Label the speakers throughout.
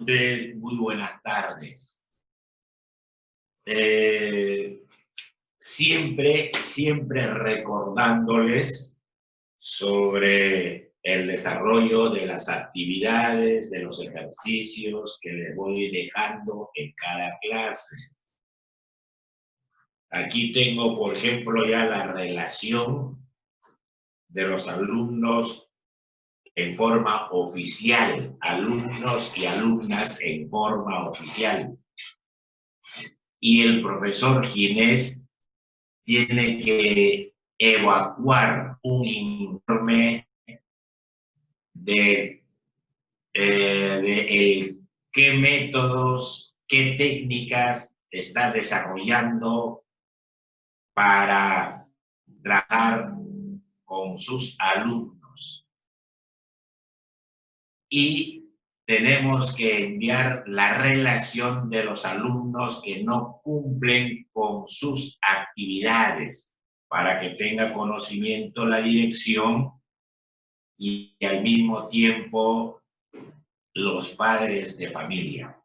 Speaker 1: Muy buenas tardes. Siempre recordándoles sobre el desarrollo de las actividades, de los ejercicios que les voy dejando en cada clase. Aquí tengo, por ejemplo, ya la relación de los alumnos en forma oficial, alumnos y alumnas en forma oficial. Y el profesor Ginés tiene que evacuar un informe de qué métodos, qué técnicas está desarrollando para trabajar con sus alumnos. Y tenemos que enviar la relación de los alumnos que no cumplen con sus actividades para que tenga conocimiento la dirección y al mismo tiempo los padres de familia.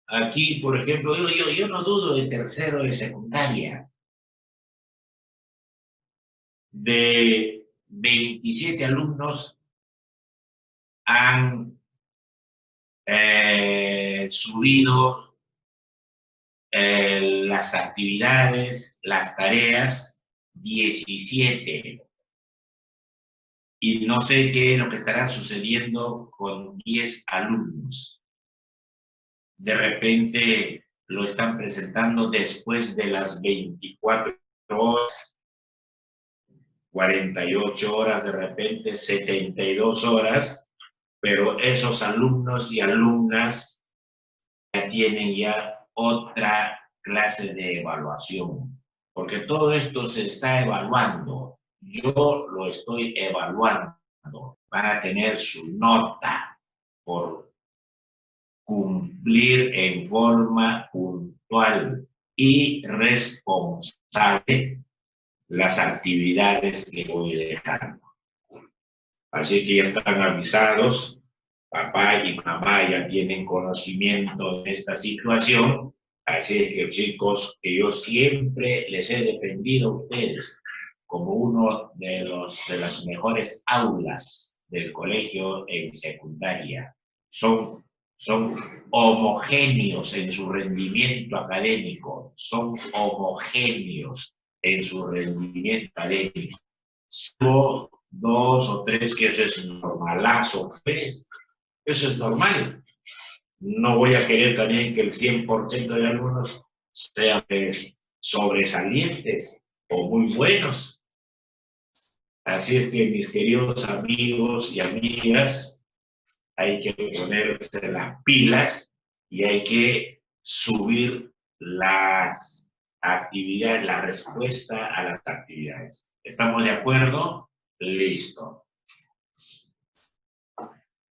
Speaker 1: Aquí, por ejemplo, yo no dudo de tercero de secundaria. De 27 alumnos han subido las actividades, las tareas, 17. Y no sé qué es lo que estará sucediendo con 10 alumnos. De repente lo están presentando después de las 24 horas, 48 horas, de repente 72 horas, pero esos alumnos y alumnas ya tienen ya otra clase de evaluación, porque todo esto se está evaluando. Yo lo estoy evaluando. Van a tener su nota por cumplir en forma puntual y responsable las actividades que voy dejando. Así que ya están avisados, papá y mamá ya tienen conocimiento de esta situación, así es que chicos, que yo siempre les he defendido a ustedes como uno de las mejores aulas del colegio en secundaria. Son homogéneos en su rendimiento académico, son homogéneos en su rendimiento académico. Salvo 2 o 3 que eso es normalazo, ¿ves? Eso es normal. No voy a querer también que el 100% de alumnos sean sobresalientes o muy buenos. Así es que, mis queridos amigos y amigas, hay que ponerse las pilas y hay que subir las actividades, la respuesta a las actividades. ¿Estamos de acuerdo? Listo.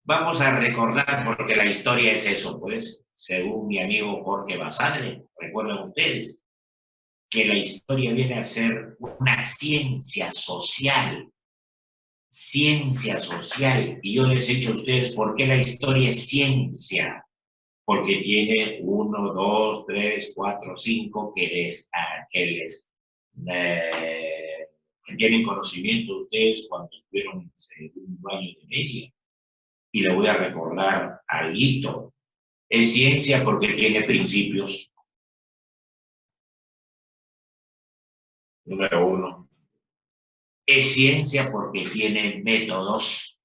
Speaker 1: Vamos a recordar, porque la historia es eso, pues, según mi amigo Jorge Basadre, recuerden ustedes, que la historia viene a ser una ciencia social, y yo les he dicho a ustedes por qué la historia es ciencia, porque tiene 1, 2, 3, 4, 5 que tienen conocimiento de ustedes cuando estuvieron en segundo año de media. Y le voy a recordar algo. Es ciencia porque tiene principios. Número 1. Es ciencia porque tiene métodos.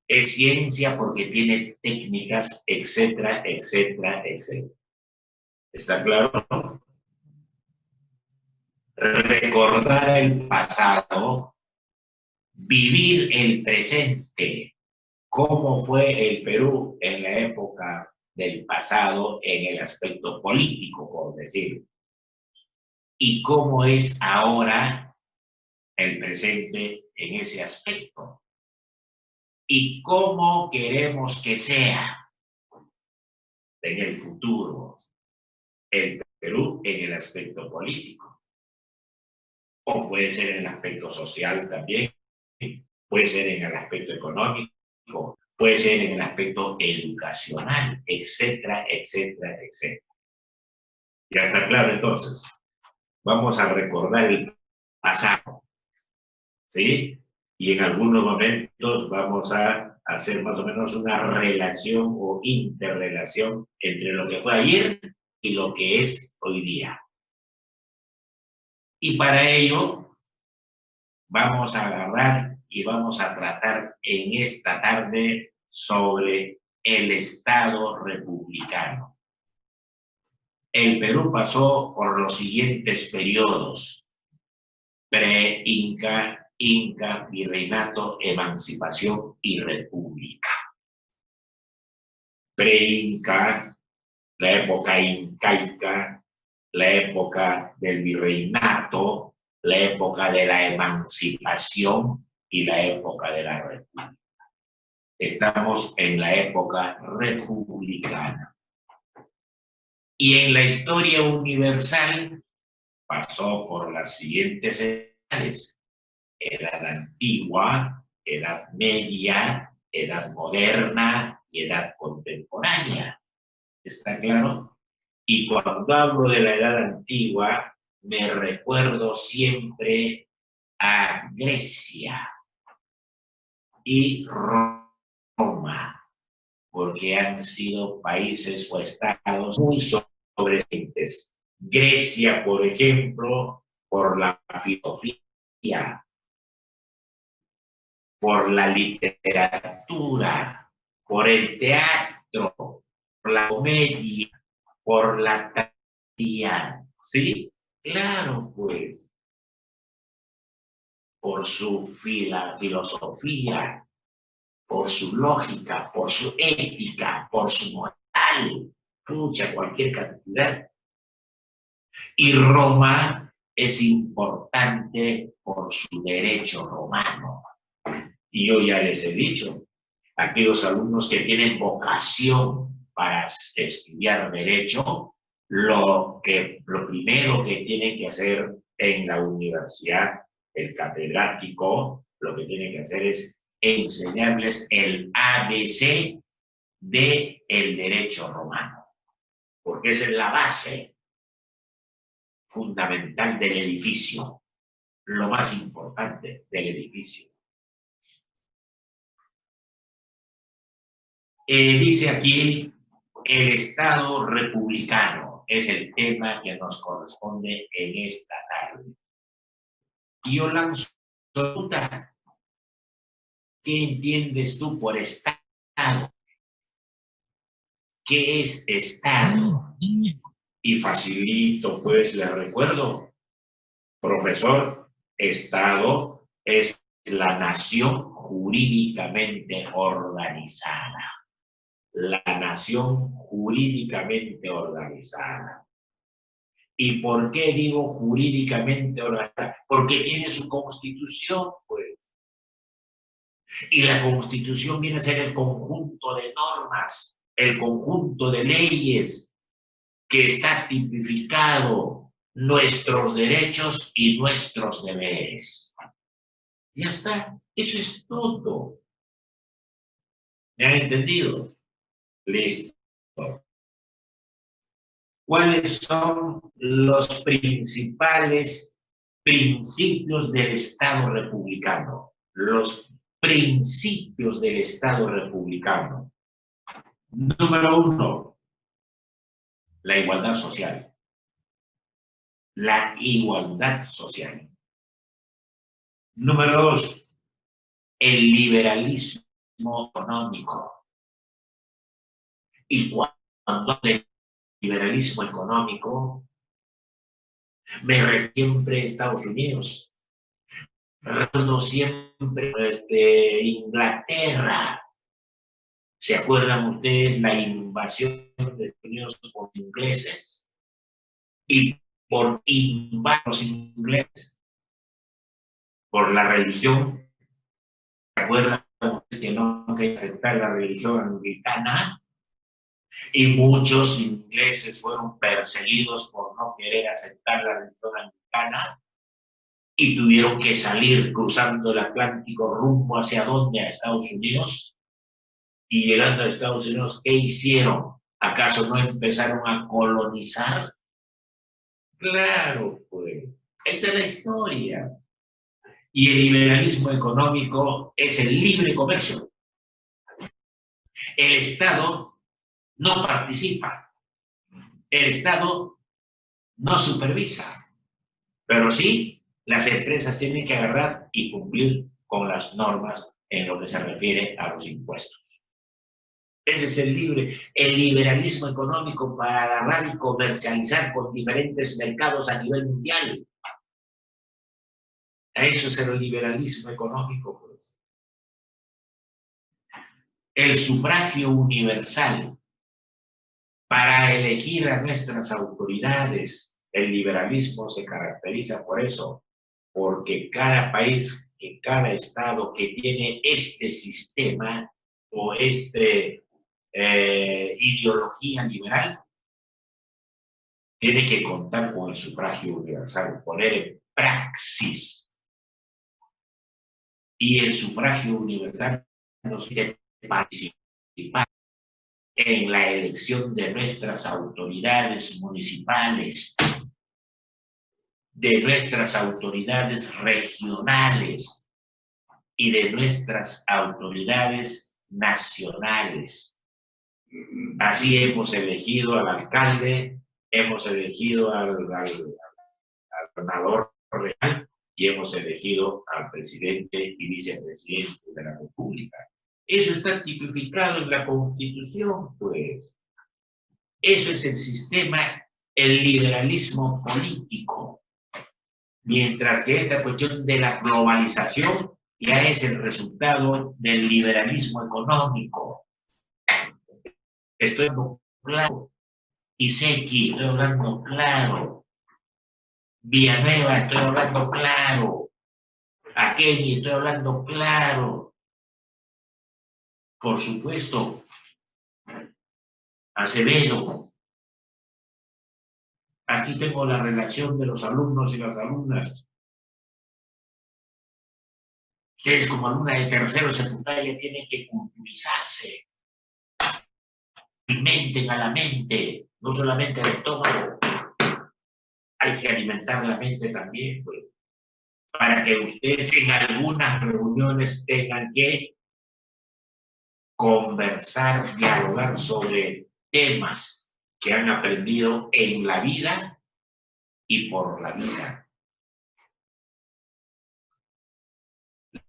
Speaker 1: Es ciencia porque tiene técnicas, etcétera, etcétera, etcétera. ¿Está claro? Recordar el pasado, vivir el presente. ¿Cómo fue el Perú en la época del pasado en el aspecto político, por decir? ¿Y cómo es ahora el presente en ese aspecto? ¿Y cómo queremos que sea en el futuro el Perú en el aspecto político? O puede ser en el aspecto social también, puede ser en el aspecto económico, puede ser en el aspecto educacional, etcétera, etcétera, etcétera. Ya está claro entonces. Vamos a recordar el pasado, ¿sí? Y en algunos momentos vamos a hacer más o menos una relación o interrelación entre lo que fue ayer y lo que es hoy día. Y para ello vamos a agarrar y vamos a tratar en esta tarde sobre el Estado republicano. El Perú pasó por los siguientes periodos: pre-Inca, Inca, Virreinato, Emancipación y República. Pre-Inca, la época incaica, la época del Virreinato, la época de la Emancipación y la época de la República. Estamos en la época republicana. Y en la historia universal pasó por las siguientes edades: edad antigua, edad media, edad moderna y edad contemporánea. ¿Está claro? Y cuando hablo de la edad antigua, me recuerdo siempre a Grecia y Roma, porque han sido países o estados muy sobresalientes. Grecia, por ejemplo, por la filosofía, por la literatura, por el teatro, por la comedia, por la teatría, ¿sí? Claro, pues, por su filosofía, por su lógica, por su ética, por su moral, mucha, cualquier cantidad. Y Roma es importante por su derecho romano. Y yo ya les he dicho, aquellos alumnos que tienen vocación para estudiar derecho, lo primero que tienen que hacer en la universidad, el catedrático, lo que tiene que hacer es enseñarles el ABC del derecho romano, porque esa es la base fundamental del edificio, lo más importante del edificio. Dice aquí, el Estado republicano es el tema que nos corresponde en esta tarde. Y yo lanzo la pregunta: ¿qué entiendes tú por Estado? ¿Qué es Estado? Y facilito, pues, le recuerdo, profesor, Estado es la nación jurídicamente organizada. La nación jurídicamente organizada. ¿Y por qué digo jurídicamente organizada? Porque tiene su constitución, pues. Y la constitución viene a ser el conjunto de normas, el conjunto de leyes que está tipificado nuestros derechos y nuestros deberes. Ya está, eso es todo. ¿Me han entendido? Listo. ¿Cuáles son los principales principios del Estado republicano? Los principios del Estado republicano. Número 1, la igualdad social. La igualdad social. Número 2, el liberalismo económico. Y cuando hablo de liberalismo económico, me refiero siempre a Estados Unidos. Recuerdo siempre Inglaterra. ¿Se acuerdan ustedes la invasión de Estados Unidos por los ingleses? Y por invadir los ingleses, por la religión. ¿Se acuerdan ustedes que no querían aceptar la religión anglicana? Y muchos ingleses fueron perseguidos por no querer aceptar la religión anglicana y tuvieron que salir cruzando el Atlántico rumbo hacia dónde, a Estados Unidos. Y llegando a Estados Unidos, ¿qué hicieron? ¿Acaso no empezaron a colonizar? Claro, pues. Esta es la historia. Y el liberalismo económico es el libre comercio. El Estado no participa. El Estado no supervisa. Pero sí, las empresas tienen que agarrar y cumplir con las normas en lo que se refiere a los impuestos. Ese es el liberalismo económico para agarrar y comercializar con diferentes mercados a nivel mundial. Eso es el liberalismo económico, pues. El sufragio universal para elegir a nuestras autoridades. El liberalismo se caracteriza por eso, porque cada país, cada estado que tiene este sistema o ideología liberal, tiene que contar con el sufragio universal, poner en praxis. Y el sufragio universal nos quiere participar en la elección de nuestras autoridades municipales, de nuestras autoridades regionales y de nuestras autoridades nacionales. Así hemos elegido al alcalde, hemos elegido al gobernador real y hemos elegido al presidente y vicepresidente de la República. Eso está tipificado en la Constitución, pues. Eso es el sistema, el liberalismo político. Mientras que esta cuestión de la globalización ya es el resultado del liberalismo económico. Estoy hablando claro. Iseki, estoy hablando claro. Villanueva, estoy hablando claro. Akemi, estoy hablando claro. Por supuesto, Acevedo. Aquí tengo la relación de los alumnos y las alumnas. Ustedes como alumna de tercero secundaria tienen que culturizarse. Alimenten a la mente, no solamente el estómago. Hay que alimentar la mente también, pues, para que ustedes en algunas reuniones tengan que conversar, dialogar sobre temas que han aprendido en la vida y por la vida.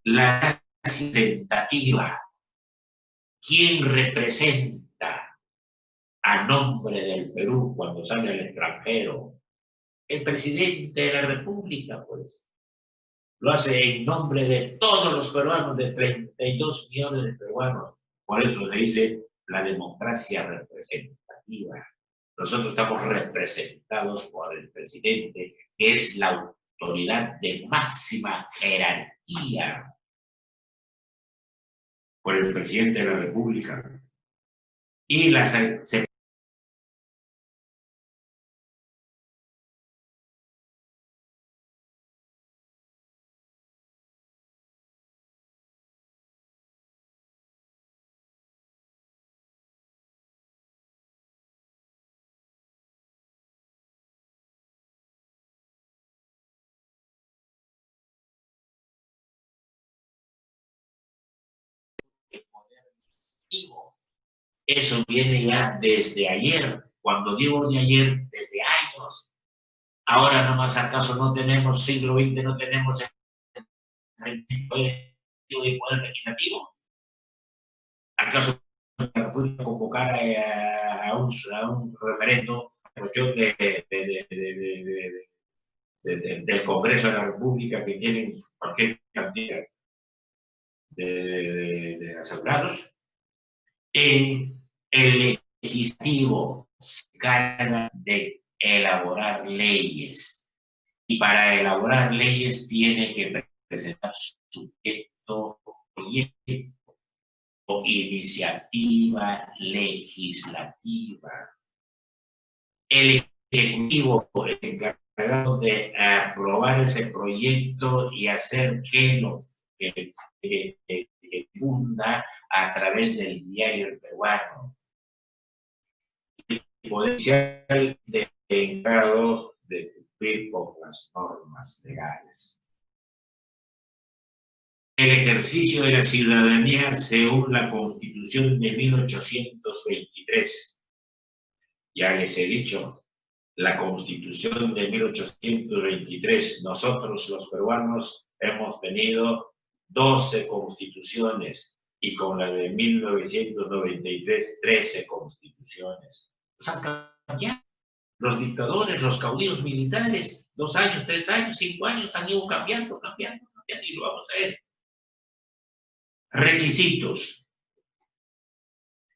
Speaker 1: La representativa, ¿quién representa a nombre del Perú cuando sale al extranjero? El presidente de la República, pues. Lo hace en nombre de todos los peruanos, de 32 millones de peruanos. Por eso le dice la democracia representativa. Nosotros estamos representados por el presidente, que es la autoridad de máxima jerarquía, por el presidente de la República. Y la eso viene ya desde ayer. Cuando digo de ayer, desde años. Ahora nomás acaso no tenemos siglo XX, no tenemos el poder legislativo. ¿Acaso la República convocar a un referendo en cuestión del Congreso de la República que tienen cualquier cantidad de asegurados? En el legislativo se encarga de elaborar leyes y para elaborar leyes tiene que presentar su proyecto o iniciativa legislativa. El Ejecutivo encargado de aprobar ese proyecto y hacer que que funda a través del diario El Peruano. El potencial de encargo de cumplir con las normas legales. El ejercicio de la ciudadanía según la Constitución de 1823. Ya les he dicho, la Constitución de 1823, nosotros los peruanos hemos tenido 12 constituciones y con la de 1993, 13 constituciones. Pues han cambiado. Los dictadores, los caudillos militares, 2 años, 3 años, 5 años han ido cambiando y lo vamos a ver. Requisitos.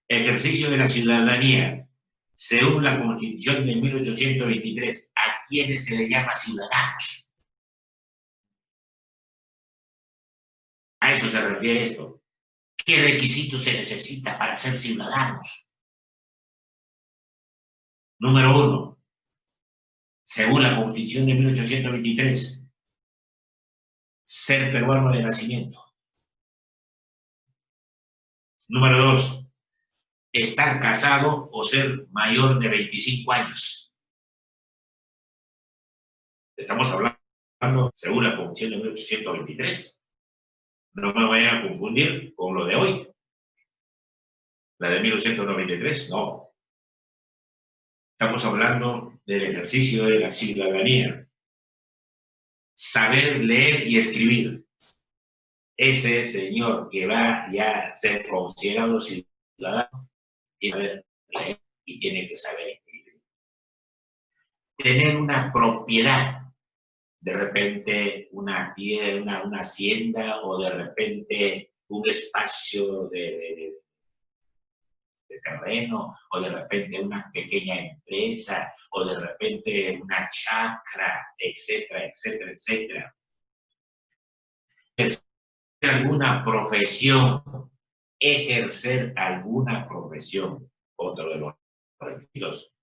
Speaker 1: Ejercicio de la ciudadanía. Según la Constitución de 1823, ¿a quiénes se les llama ciudadanos? A eso se refiere esto. ¿Qué requisitos se necesita para ser ciudadanos? Número 1. Según la Constitución de 1823, ser peruano de nacimiento. Número 2. Estar casado o ser mayor de 25 años. Estamos hablando según la Constitución de 1823. No me vayan a confundir con lo de hoy. La de 1893, no. Estamos hablando del ejercicio de la ciudadanía. Saber leer y escribir. Ese señor que va ya a ser considerado ciudadano tiene que saber leer y tiene que saber escribir. Tener una propiedad, de repente una hacienda o de repente un espacio de terreno, o de repente una pequeña empresa, o de repente una chacra, etcétera, etcétera, etcétera. Alguna profesión, ejercer alguna profesión, otro de los requisitos.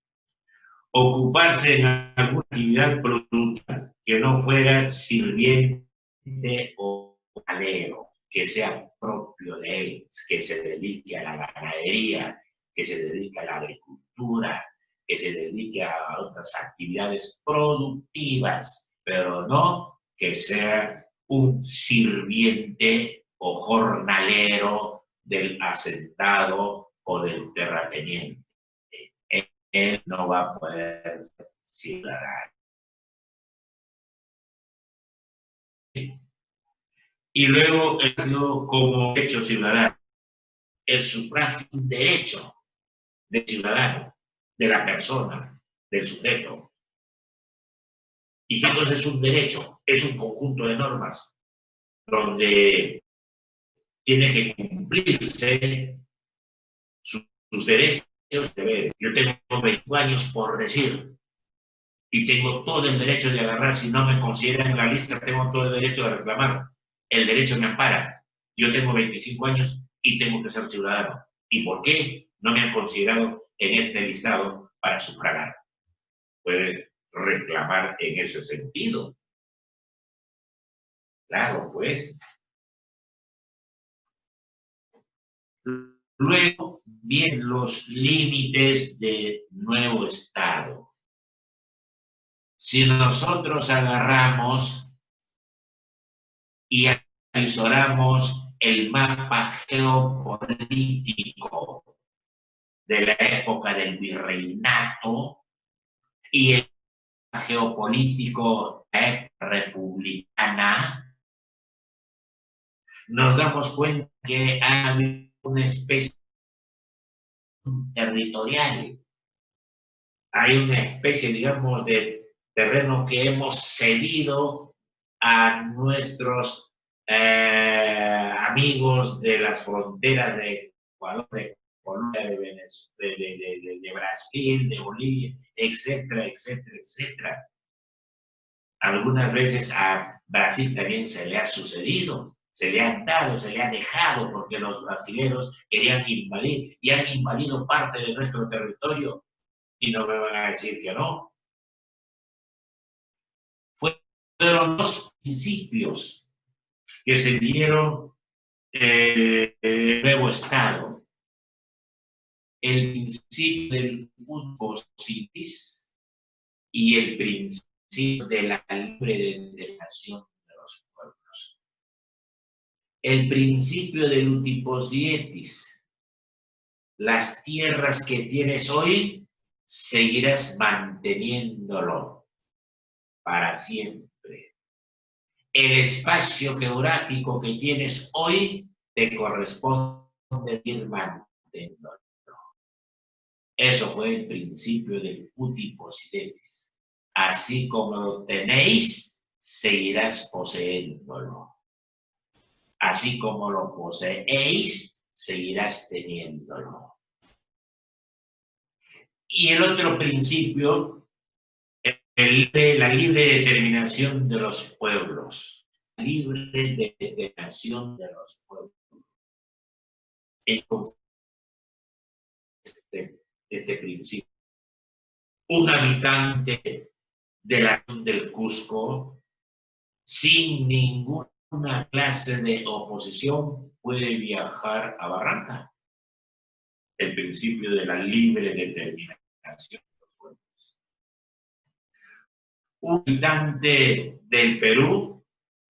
Speaker 1: Ocuparse en alguna actividad productiva que no fuera sirviente o alero, que sea propio de él, que se dedique a la ganadería, que se dedique a la agricultura, que se dedique a otras actividades productivas, pero no que sea un sirviente o jornalero del asentado o del terrateniente. Él no va a poder ser ciudadano. Y luego, como derecho ciudadano, el sufragio es un derecho del ciudadano, de la persona, del sujeto. ¿Y qué cosa es un derecho? Es un conjunto de normas donde tiene que cumplirse sus derechos y deberes. Yo tengo 25 años por decir, y tengo todo el derecho de agarrar, si no me consideran en la lista, tengo todo el derecho de reclamar. El derecho me ampara. Yo tengo 25 años y tengo que ser ciudadano. ¿Y por qué no me han considerado en este listado para sufragar? Puede reclamar en ese sentido. Claro, pues. Luego vienen los límites de nuevo Estado. Si nosotros agarramos y avisoramos el mapa geopolítico de la época del virreinato y el mapa geopolítico de la época republicana, nos damos cuenta que hay una especie territorial. Hay una especie, digamos, de terreno que hemos cedido a nuestros amigos de las fronteras de Ecuador, de Colombia, de Brasil, de Bolivia, etcétera, etcétera, etcétera. Algunas veces a Brasil también se le ha sucedido, se le han dado, se le ha dejado, porque los brasileños querían invadir y han invadido parte de nuestro territorio y no me van a decir que no. Fueron los principios que se dieron nuevo Estado, el principio del ut possidetis y el principio de la libre determinación de los pueblos. El principio del ut possidetis, las tierras que tienes hoy, seguirás manteniéndolo para siempre. El espacio geográfico que tienes hoy te corresponde ir manteniéndolo. Eso fue el principio del ut possidetis. Así como lo tenéis, seguirás poseéndolo. Así como lo poseéis, seguirás teniéndolo. Y el otro principio, la libre determinación de los pueblos. Libre determinación de los pueblos. Entonces, este principio. Un habitante de la región del Cusco, sin ninguna clase de oposición, puede viajar a Barranca. El principio de la libre determinación de los pueblos. Un habitante del Perú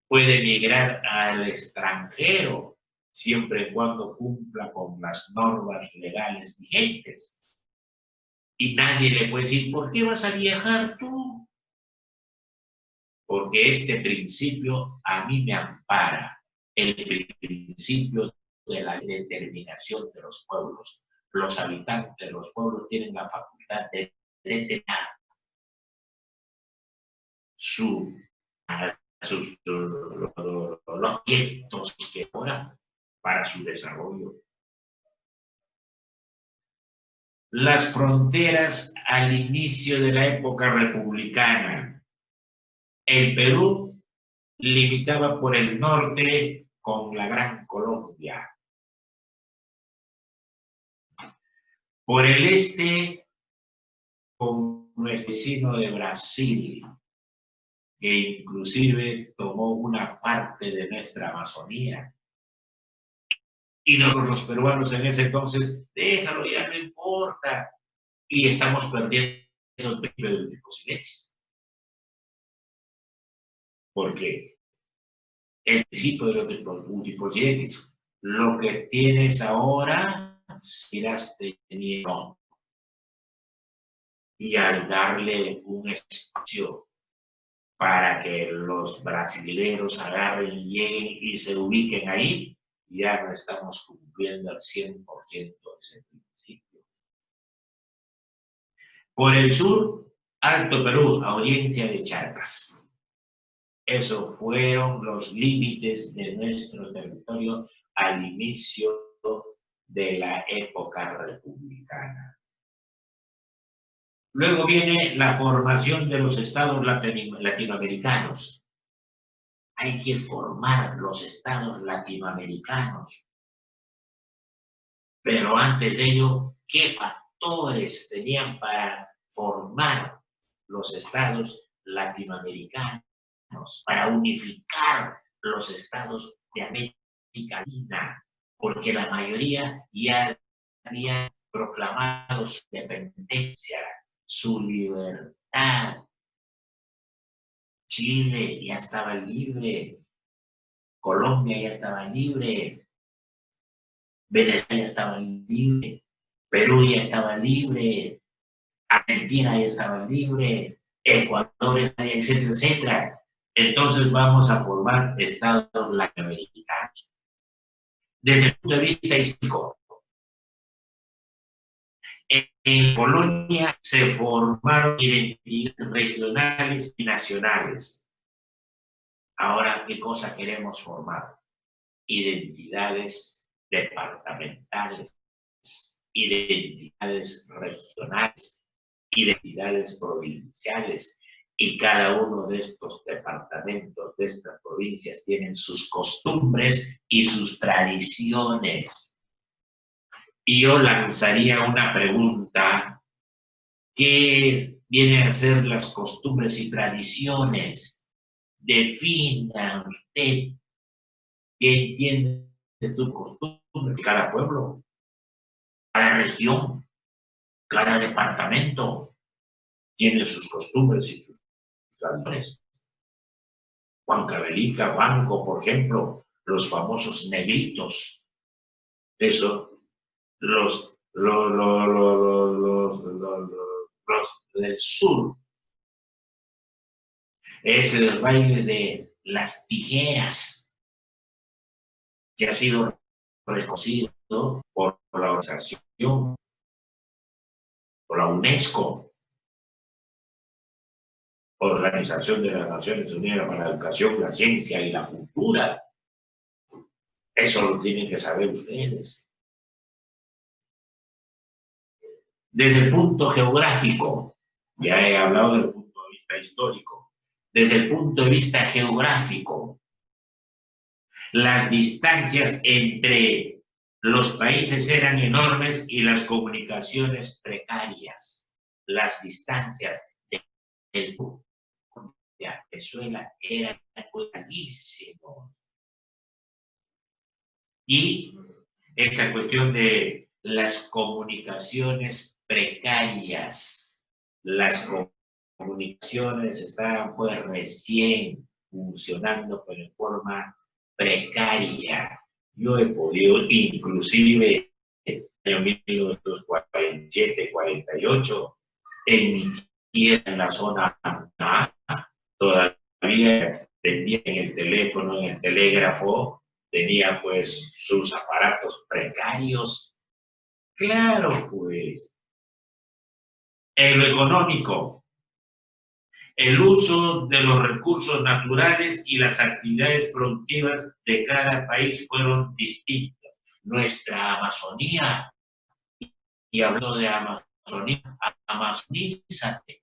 Speaker 1: puede migrar al extranjero siempre y cuando cumpla con las normas legales vigentes. Y nadie le puede decir, ¿por qué vas a viajar tú? Porque este principio a mí me ampara, el principio de la determinación de los pueblos. Los habitantes de los pueblos tienen la facultad de determinar los proyectos que oran para su desarrollo. Las fronteras al inicio de la época republicana. El Perú limitaba por el norte con la Gran Colombia. Por el este con nuestro vecino de Brasil, que inclusive tomó una parte de nuestra Amazonía. Y nosotros los peruanos en ese entonces, déjalo, ya no importa. Y estamos perdiendo el principio del ut possidetis. Porque el principio del ut possidetis, lo que tienes ahora, irás teniendo. Y al darle un espacio para que los brasileros agarren, lleguen y se ubiquen ahí, ya no estamos cumpliendo al 100% ese principio. Por el sur, Alto Perú, audiencia de Charcas. Esos fueron los límites de nuestro territorio al inicio de la época republicana. Luego viene la formación de los estados latinoamericanos. Hay que formar los estados latinoamericanos. Pero antes de ello, ¿qué factores tenían para formar los estados latinoamericanos? Para unificar los estados de América Latina, porque la mayoría ya había proclamado su independencia, su libertad. Chile ya estaba libre, Colombia ya estaba libre, Venezuela ya estaba libre, Perú ya estaba libre, Argentina ya estaba libre, Ecuador, etcétera, etcétera. Entonces vamos a formar estados latinoamericanos. Desde el punto de vista histórico, en Polonia se formaron identidades regionales y nacionales. Ahora, ¿qué cosa queremos formar? Identidades departamentales, identidades regionales, identidades provinciales, y cada uno de estos departamentos, de estas provincias, tienen sus costumbres y sus tradiciones. Y yo lanzaría una pregunta: ¿qué vienen a ser las costumbres y tradiciones? Defina usted qué entiende tu costumbre, cada pueblo, cada región, cada departamento tiene sus costumbres y sus tradiciones. Huancavelica, Banco, por ejemplo, los famosos negritos, eso, los del sur, es el baile de las tijeras, que ha sido reconocido por la organización, por la UNESCO, Organización de las Naciones Unidas para la Educación, la Ciencia y la Cultura. Eso lo tienen que saber ustedes. Desde el punto geográfico, ya he hablado del punto de vista histórico, desde el punto de vista geográfico, las distancias entre los países eran enormes y las comunicaciones precarias. Las distancias del de Venezuela eran larguísimos. Y esta cuestión de las comunicaciones precarias, las comunicaciones estaban pues recién funcionando pero en forma precaria. Yo he podido, inclusive en el año 1947-48, en mi tierra, en la zona A, todavía tenía en el teléfono, en el telégrafo, tenía pues sus aparatos precarios. Claro, pues. En lo económico, el uso de los recursos naturales y las actividades productivas de cada país fueron distintas. Nuestra Amazonía, y hablando de Amazonía, amazonízate.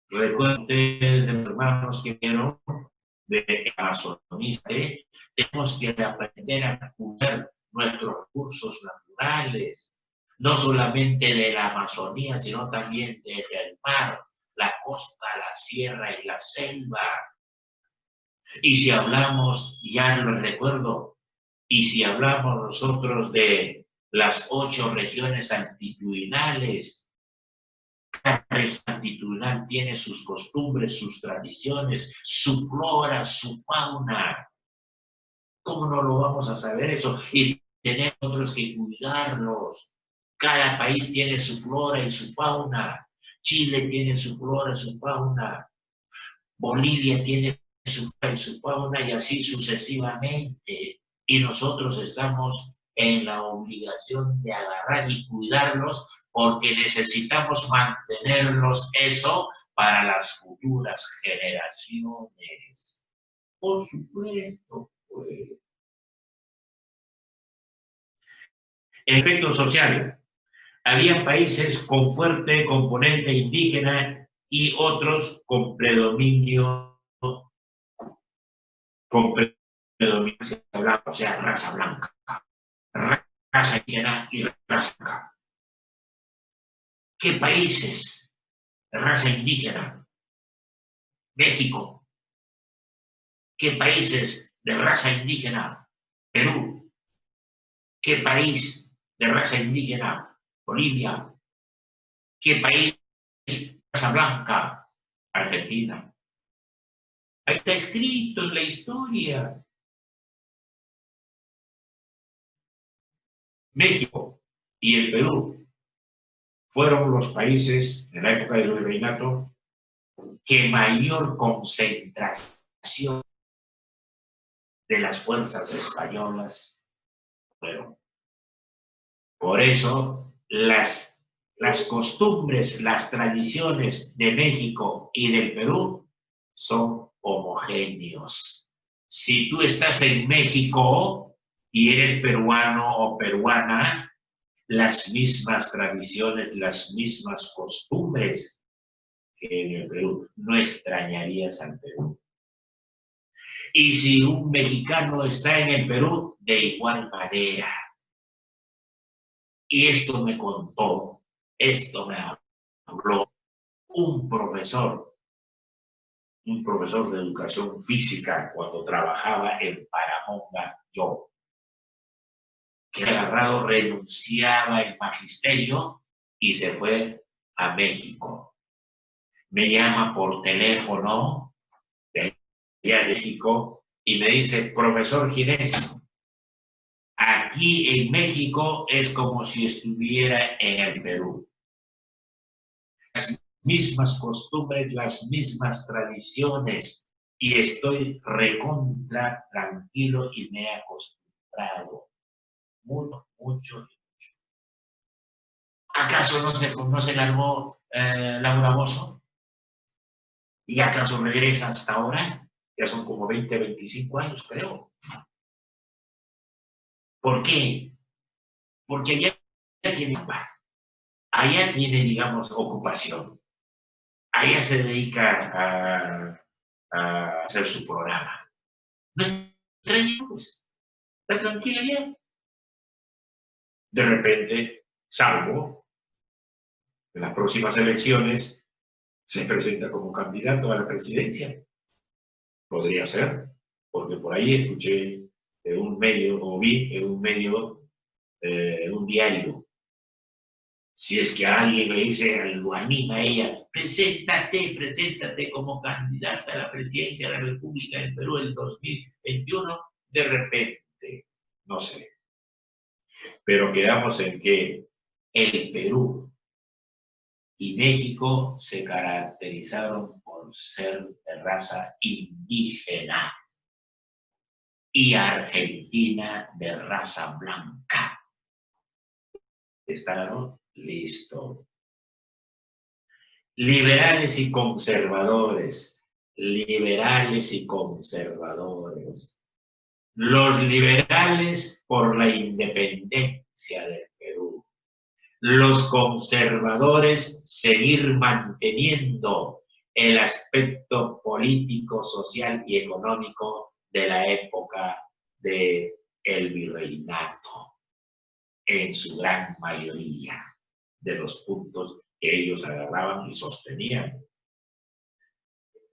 Speaker 1: Recuerden ustedes, hermanos que vieron de Amazonízate, tenemos que aprender a cuidar nuestros recursos naturales, no solamente de la Amazonía, sino también desde el mar, la costa, la sierra y la selva. Y si hablamos, ya lo recuerdo, y si hablamos nosotros de las 8 regiones altitudinales, cada región altitudinal tiene sus costumbres, sus tradiciones, su flora, su fauna. ¿Cómo no lo vamos a saber eso? Y tenemos nosotros que cuidarlos. Cada país tiene su flora y su fauna. Chile tiene su flora y su fauna. Bolivia tiene su flora y su fauna y así sucesivamente. Y nosotros estamos en la obligación de agarrar y cuidarlos porque necesitamos mantenerlos eso para las futuras generaciones. Por supuesto, pues. Efecto social. Había países con fuerte componente indígena y otros con predominio blanca, o sea, raza blanca, raza indígena y raza blanca. ¿Qué países de raza indígena? México. ¿Qué países de raza indígena? Perú. ¿Qué país de raza indígena? Bolivia. ¿Qué país de raza blanca? Argentina. Ahí está escrito en la historia. México y el Perú fueron los países en la época del virreinato que mayor concentración de las fuerzas españolas fueron. Por eso las costumbres, las tradiciones de México y del Perú son homogéneos. Si tú estás en México y eres peruano o peruana, las mismas tradiciones, las mismas costumbres que en el Perú. No extrañarías al Perú. Y si un mexicano está en el Perú, de igual manera. Y esto me contó, esto me habló un profesor un profesor de educación física cuando trabajaba en Paramonga, yo, que agarrado renunciaba el magisterio y se fue a México. Me llama por teléfono de allá de México y me dice, profesor Ginés, aquí en México es como si estuviera en el Perú. Las mismas costumbres, las mismas tradiciones, y estoy recontra tranquilo y me he acostumbrado mucho, mucho. ¿Acaso no se largó Laura Bozzo? ¿Y acaso regresa hasta ahora? Ya son como 20, 25 años, creo. ¿Por qué? Porque allá tiene, digamos, ocupación. Allá se dedica a hacer su programa. No extraño, pues. Está tranquila ya. De repente, salvo en las próximas elecciones, se presenta como candidato a la presidencia. Podría ser, porque por ahí escuché en un medio, o vi en un medio, un diario. Si es que a alguien le dice, lo anima a ella, preséntate como candidata a la presidencia de la República del Perú el 2021, de repente, no sé. Pero quedamos en que el Perú y México se caracterizaron por ser de raza indígena y Argentina de raza blanca. ¿Estaron? Listo. Liberales y conservadores. Liberales y conservadores. Los liberales por la independencia del Perú. Los conservadores seguir manteniendo el aspecto político, social y económico de la época del virreinato, en su gran mayoría de los puntos que ellos agarraban y sostenían.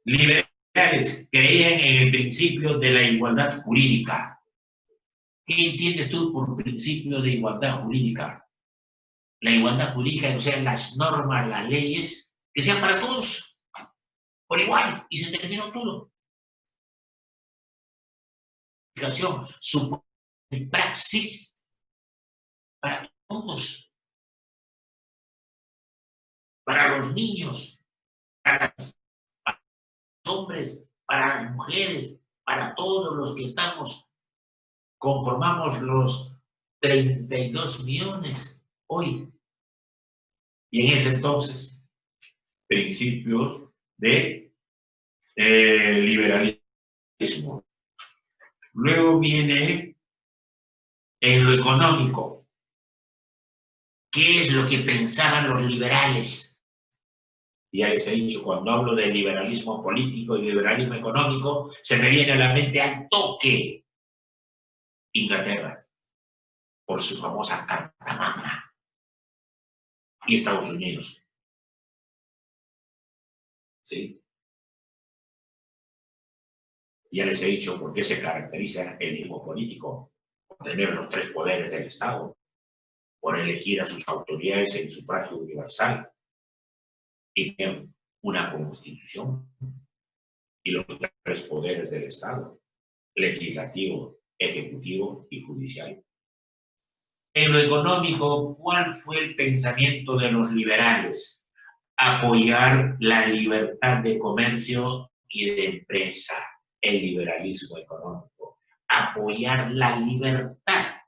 Speaker 1: Liberales creían en el principio de la igualdad jurídica. ¿Qué entiendes tú por principio de igualdad jurídica? La igualdad jurídica, o sea, las normas, las leyes, que sean para todos, por igual, y se terminó todo. Su praxis para todos, para los niños, para los hombres, para las mujeres, para todos los que estamos, conformamos los 32 millones hoy. Y en ese entonces, principios de liberalismo. Luego viene en lo económico. ¿Qué es lo que pensaban los liberales? Ya les he dicho, cuando hablo de liberalismo político y liberalismo económico, se me viene a la mente al toque Inglaterra, por su famosa Carta Magna, y Estados Unidos. ¿Sí? Ya les he dicho por qué se caracteriza el mismo político, por tener los tres poderes del Estado, por elegir a sus autoridades en sufragio universal y tener una constitución y los tres poderes del Estado, legislativo, ejecutivo y judicial. En lo económico, ¿cuál fue el pensamiento de los liberales? Apoyar la libertad de comercio y de empresa, el liberalismo económico. Apoyar la libertad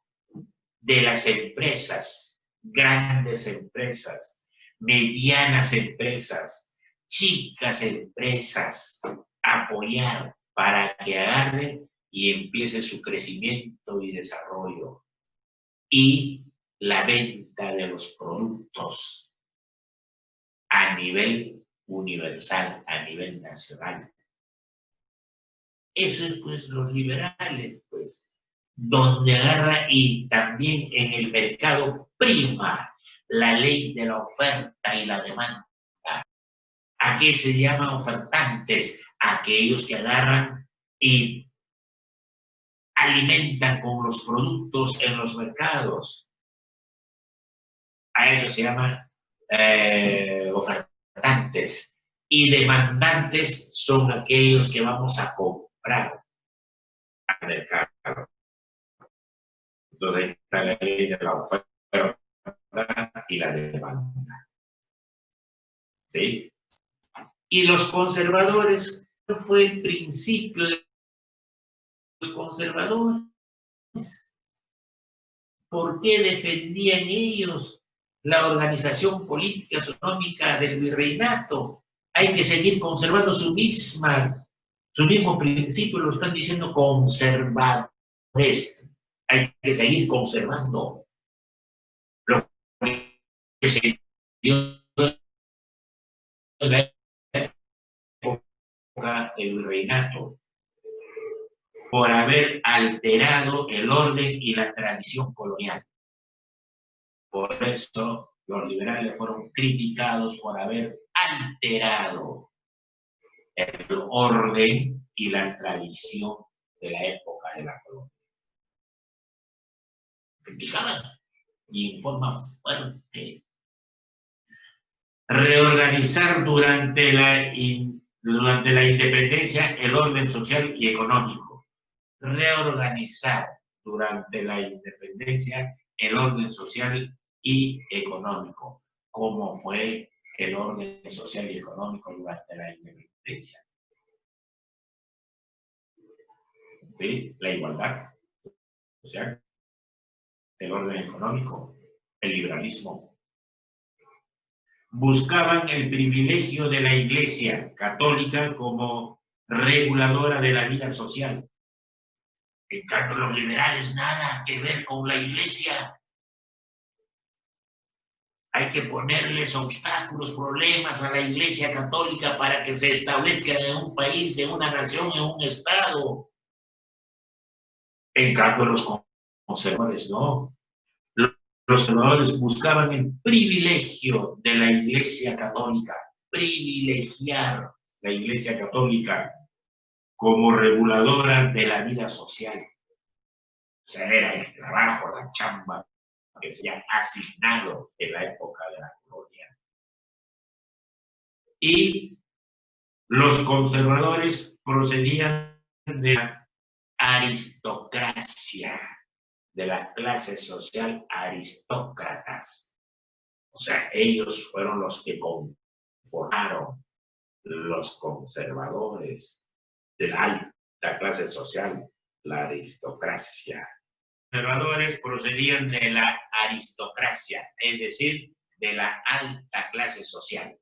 Speaker 1: de las empresas, grandes empresas, medianas empresas, chicas empresas, apoyar para que agarren y empiece su crecimiento y desarrollo. Y la venta de los productos a nivel universal, a nivel nacional. Eso es pues los liberales, pues, donde agarra y también en el mercado prima la ley de la oferta y la demanda. ¿A qué se llaman ofertantes? Aquellos que agarran y alimentan con los productos en los mercados. A eso se llama ofertantes. Y demandantes son aquellos que vamos a comprar al mercado. Entonces está la ley de la oferta y la demanda. ¿Sí? Y los conservadores, ¿cuál fue el principio de los conservadores? ¿Por qué defendían ellos la organización política económica del virreinato? Hay que seguir conservando su mismo principio, lo están diciendo conservadores. Hay que seguir conservando lo que se dio en la época del virreinato, por haber alterado el orden y la tradición colonial. Por eso los liberales fueron criticados por haber alterado el orden y la tradición de la época de la colonia. Criticaban y en forma fuerte. Reorganizar durante la independencia el orden social y económico. Reorganizar durante la independencia el orden social y económico, como fue el orden social y económico durante la independencia. ¿Sí? La igualdad social, el orden económico, el liberalismo. Buscaban el privilegio de la Iglesia católica como reguladora de la vida social. En cambio, los liberales nada que ver con la Iglesia. Hay que ponerles obstáculos, problemas a la Iglesia católica para que se establezca en un país, en una nación, en un estado. En cambio, los conservadores no. Los conservadores buscaban el privilegio de la Iglesia católica, privilegiar la Iglesia católica como reguladora de la vida social. O sea, era el trabajo, la chamba que se había asignado en la época de la colonia. Y los conservadores procedían de la aristocracia, de la clase social aristócratas. O sea, ellos fueron los que conformaron los conservadores de la alta clase social, la aristocracia. Los conservadores procedían de la aristocracia, es decir, de la alta clase social.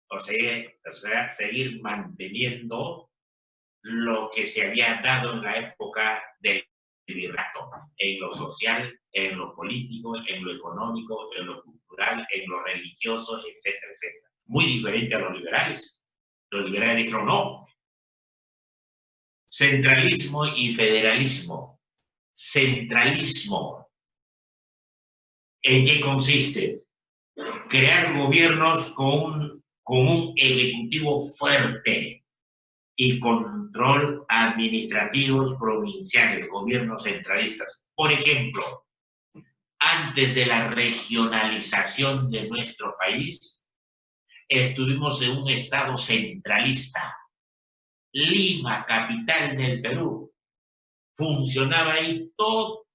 Speaker 1: O sea, seguir manteniendo lo que se había dado en la época del virreinato, en lo social, en lo político, en lo económico, en lo cultural, en lo religioso, etcétera, etcétera. Muy diferente a los liberales. Los liberales dijeron no. Centralismo y federalismo. Centralismo. ¿En qué consiste? Crear gobiernos con un ejecutivo fuerte y control administrativos provinciales, gobiernos centralistas. Por ejemplo, antes de la regionalización de nuestro país, estuvimos en un estado centralista. Lima, capital del Perú, funcionaba ahí todas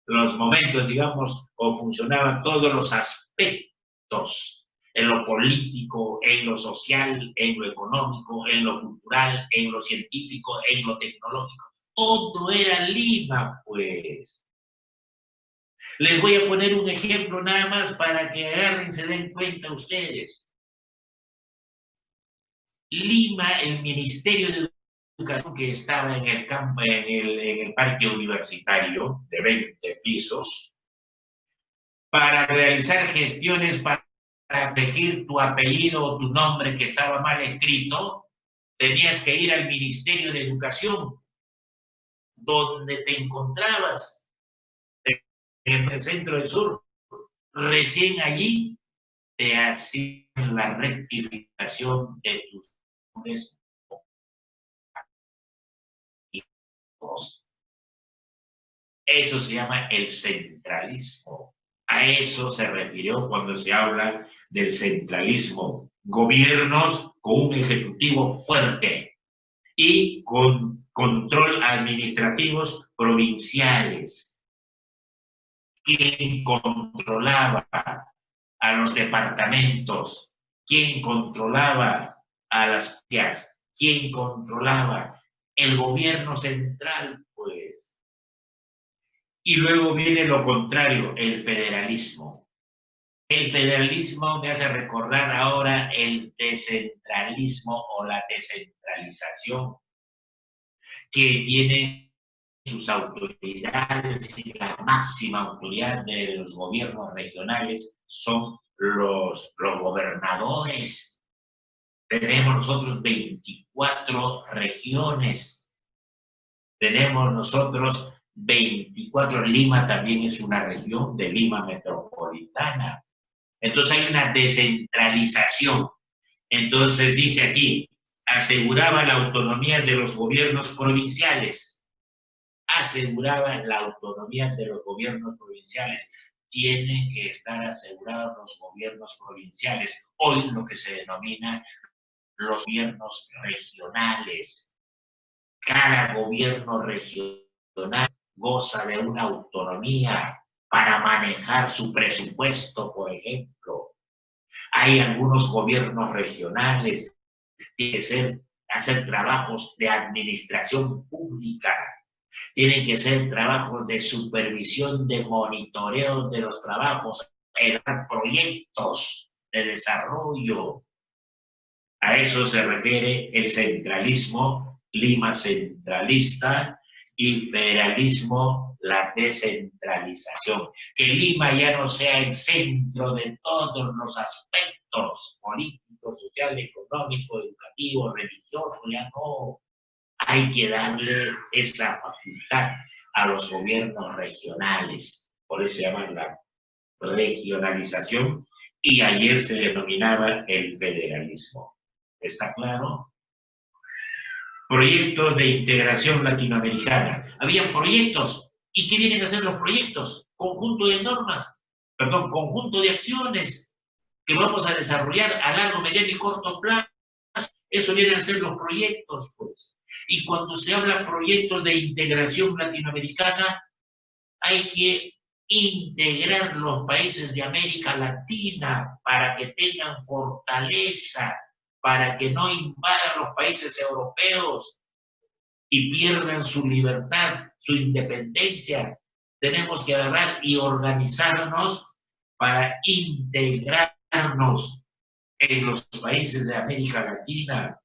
Speaker 1: los momentos, digamos, o funcionaban todos los aspectos, en lo político, en lo social, en lo económico, en lo cultural, en lo científico, en lo tecnológico. Todo era Lima, pues. Les voy a poner un ejemplo nada más para que agarren y se den cuenta ustedes. Lima, el Ministerio de Educación que estaba en el campo, en el parque universitario de 20 pisos, para realizar gestiones para elegir tu apellido o tu nombre que estaba mal escrito, tenías que ir al Ministerio de Educación, donde te encontrabas en el centro del sur. Recién allí te hacían la rectificación de tus nombres. Eso se llama el centralismo. A eso se refirió cuando se habla del centralismo. Gobiernos con un ejecutivo fuerte y con control administrativos provinciales. ¿Quién controlaba a los departamentos? ¿Quién controlaba a las provincias? ¿Quién controlaba? El gobierno central, pues. Y luego viene lo contrario, el federalismo. El federalismo me hace recordar ahora el descentralismo o la descentralización, que tiene sus autoridades y la máxima autoridad de los gobiernos regionales son los gobernadores. Tenemos nosotros 24 regiones. Tenemos nosotros 24, Lima también es una región de Lima metropolitana. Entonces hay una descentralización. Entonces dice aquí, aseguraba la autonomía de los gobiernos provinciales. Aseguraba la autonomía de los gobiernos provinciales. Tienen que estar asegurados los gobiernos provinciales. Hoy lo que se denomina los gobiernos regionales. Cada gobierno regional goza de una autonomía para manejar su presupuesto, por ejemplo. Hay algunos gobiernos regionales que hacer trabajos de administración pública, tienen que ser trabajos de supervisión, de monitoreo de los trabajos, proyectos de desarrollo. A eso se refiere el centralismo, Lima centralista, y federalismo, la descentralización. Que Lima ya no sea el centro de todos los aspectos políticos, social, económico, educativo, religioso, ya no. Hay que darle esa facultad a los gobiernos regionales. Por eso se llama la regionalización y ayer se denominaba el federalismo. ¿Está claro? Proyectos de integración latinoamericana. Habían proyectos. ¿Y qué vienen a ser los proyectos? Conjunto de normas, perdón, conjunto de acciones que vamos a desarrollar a largo, mediano y corto plazo. Eso vienen a ser los proyectos, pues. Y cuando se habla de proyectos de integración latinoamericana, hay que integrar los países de América Latina para que tengan fortaleza, para que no invadan los países europeos y pierdan su libertad, su independencia. Tenemos que agarrar y organizarnos para integrarnos en los países de América Latina.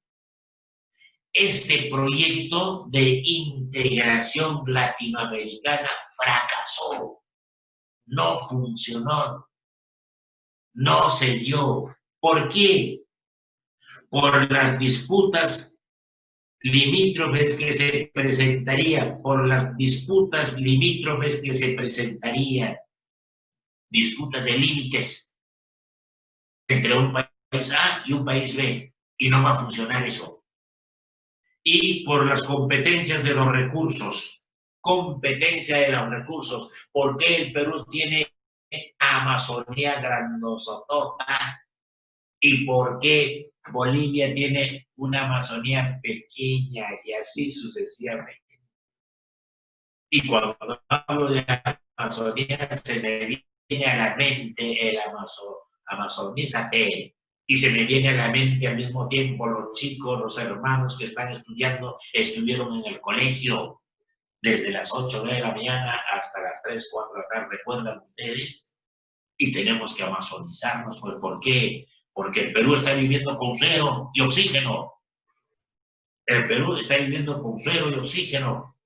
Speaker 1: Este proyecto de integración latinoamericana fracasó, no funcionó, no se dio. ¿Por qué? Por las disputas limítrofes que se presentarían, disputas de límites entre un país A y un país B, y no va a funcionar eso. Y por las competencias de los recursos, ¿por qué el Perú tiene Amazonía grandosotota? ¿Y por qué Bolivia tiene una Amazonía pequeña? Y así sucesivamente. Y cuando hablo de Amazonía, se me viene a la mente el Amazonízate, y se me viene a la mente al mismo tiempo los chicos, los hermanos que están estudiando, estuvieron en el colegio desde las 8 de la mañana hasta las 3, 4 de la tarde, ¿recuerdan ustedes? Y tenemos que amazonizarnos. ¿Por qué? Porque el Perú está viviendo con suero y oxígeno. El Perú está viviendo con suero y oxígeno.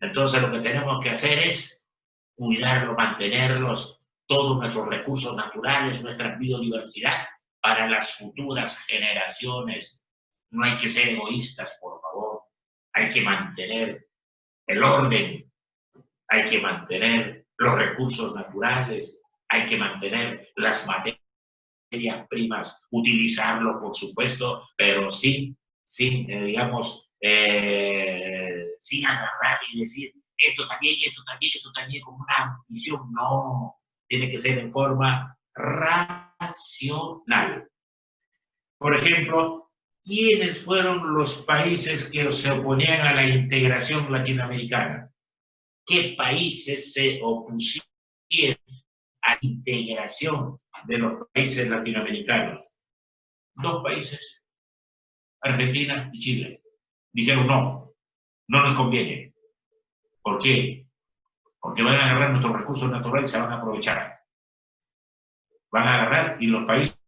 Speaker 1: Entonces lo que tenemos que hacer es cuidarlo, mantenerlos, todos nuestros recursos naturales, nuestra biodiversidad para las futuras generaciones. No hay que ser egoístas, por favor. Hay que mantener el orden, hay que mantener los recursos naturales, hay que mantener las materias materias primas, utilizarlo, por supuesto, pero sin digamos, sin agarrar y decir esto también, esto también, esto también, como una visión. No, tiene que ser en forma racional. Por ejemplo, ¿quiénes fueron los países que se oponían a la integración latinoamericana? ¿Qué países se opusieron a la integración de los países latinoamericanos? 2 países, Argentina y Chile. Dijeron no, no nos conviene. ¿Por qué? Porque van a agarrar nuestros recursos naturales y se van a aprovechar. Van a agarrar y los países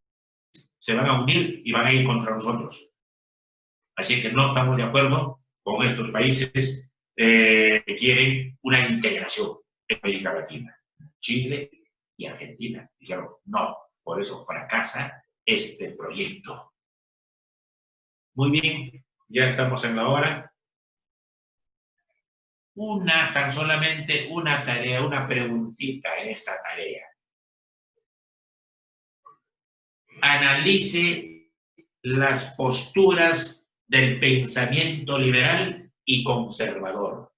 Speaker 1: se van a unir y van a ir contra nosotros. Así que no estamos de acuerdo con estos países que quieren una integración en América Latina. Chile y Argentina dijeron no, por eso fracasa este proyecto. Muy bien, ya estamos en la hora. Tan solamente una tarea, una preguntita en esta tarea. Analice las posturas del pensamiento liberal y conservador.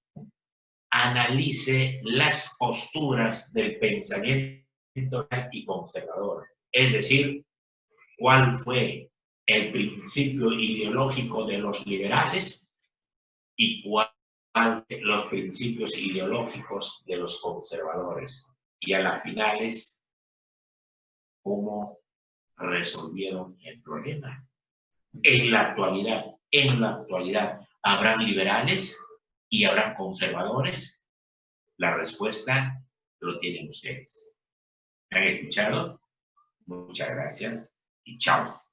Speaker 1: Analice las posturas del pensamiento liberal y conservador. Es decir, cuál fue el principio ideológico de los liberales y cuál los principios ideológicos de los conservadores. Y a las finales, cómo resolvieron el problema. En la actualidad, ¿habrán liberales y habrán conservadores? La respuesta lo tienen ustedes. ¿Me han escuchado? Muchas gracias y chao.